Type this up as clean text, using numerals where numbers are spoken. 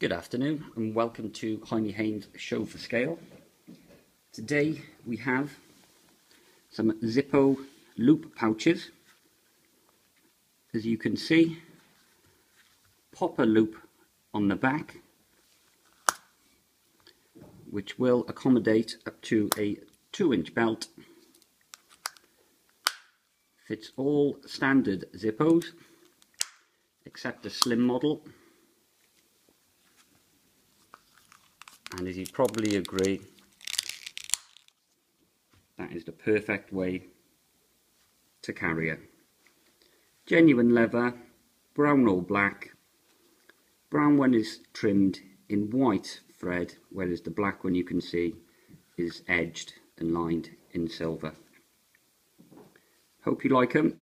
Good afternoon and welcome to Heinnie Haynes Show for Scale. Today we have some Zippo loop pouches. As you can see, popper loop on the back, which will accommodate up to a 2-inch belt. Fits all standard Zippos except the slim model. And as you probably agree, that is the perfect way to carry it. Genuine leather, brown or black. Brown one is trimmed in white thread, whereas the black one you can see is edged and lined in silver. Hope you like them.